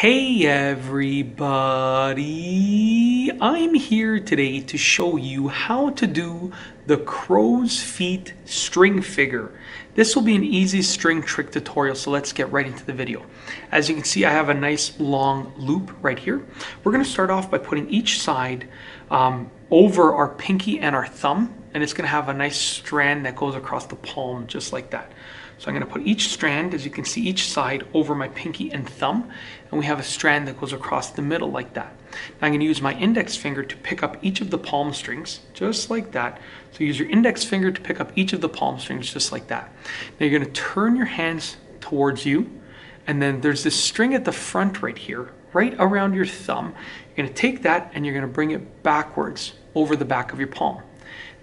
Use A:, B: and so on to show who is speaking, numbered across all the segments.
A: Hey everybody, I'm here today to show you how to do the crow's feet string figure. This will be an easy string trick tutorial, so let's get right into the video. As you can see, I have a nice long loop right here. We're going to start off by putting each side over our pinky and our thumb, and it's going to have a nice strand that goes across the palm just like that. So I'm going to put each strand, as you can see, each side over my pinky and thumb, and we have a strand that goes across the middle like that. Now I'm going to use my index finger to pick up each of the palm strings, just like that. So use your index finger to pick up each of the palm strings, just like that. Now you're going to turn your hands towards you, and then there's this string at the front right here, right around your thumb. You're going to take that and you're going to bring it backwards over the back of your palm.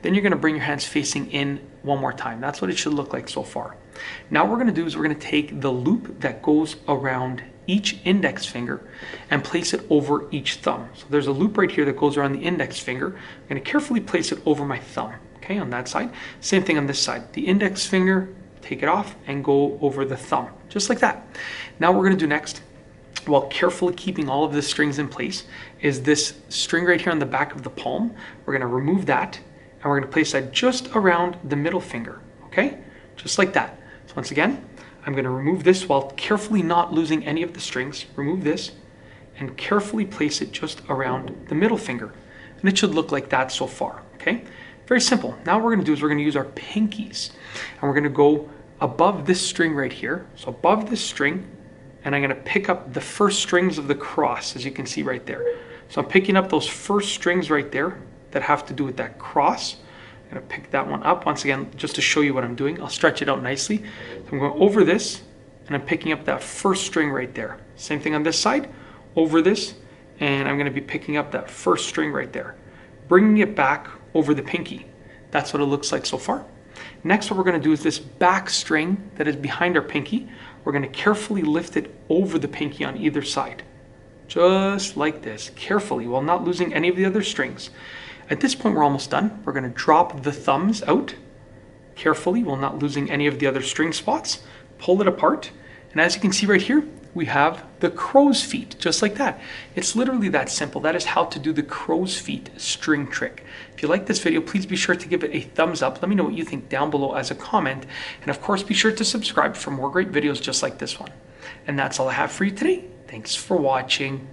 A: Then you're going to bring your hands facing in one more time. That's what it should look like so far. Now what we're going to do is we're going to take the loop that goes around each index finger and place it over each thumb. So there's a loop right here that goes around the index finger. I'm going to carefully place it over my thumb, okay, on that side. Same thing on this side. The index finger, take it off and go over the thumb, just like that. Now what we're going to do next, while carefully keeping all of the strings in place, is this string right here on the back of the palm. We're going to remove that and we're going to place that just around the middle finger, okay? Just like that. So once again, I'm going to remove this while carefully not losing any of the strings. Remove this and carefully place it just around the middle finger. And it should look like that so far, okay? Very simple. Now what we're going to do is we're going to use our pinkies. And we're going to go above this string right here. So above this string, and I'm going to pick up the first strings of the cross, as you can see right there. So I'm picking up those first strings right there that have to do with that cross. I'm going to pick that one up once again just to show you what I'm doing. I'll stretch it out nicely. So I'm going over this and I'm picking up that first string right there. Same thing on this side, over this, and I'm going to be picking up that first string right there, bringing it back over the pinky. That's what it looks like so far. Next, what we're going to do is this back string that is behind our pinky, we're going to carefully lift it over the pinky on either side, just like this, carefully, while not losing any of the other strings. At this point, we're almost done. We're going to drop the thumbs out carefully while not losing any of the other string spots. Pull it apart. And as you can see right here, we have the crow's feet, just like that. It's literally that simple. That is how to do the crow's feet string trick. If you like this video, please be sure to give it a thumbs up. Let me know what you think down below as a comment. And of course, be sure to subscribe for more great videos just like this one. And that's all I have for you today. Thanks for watching.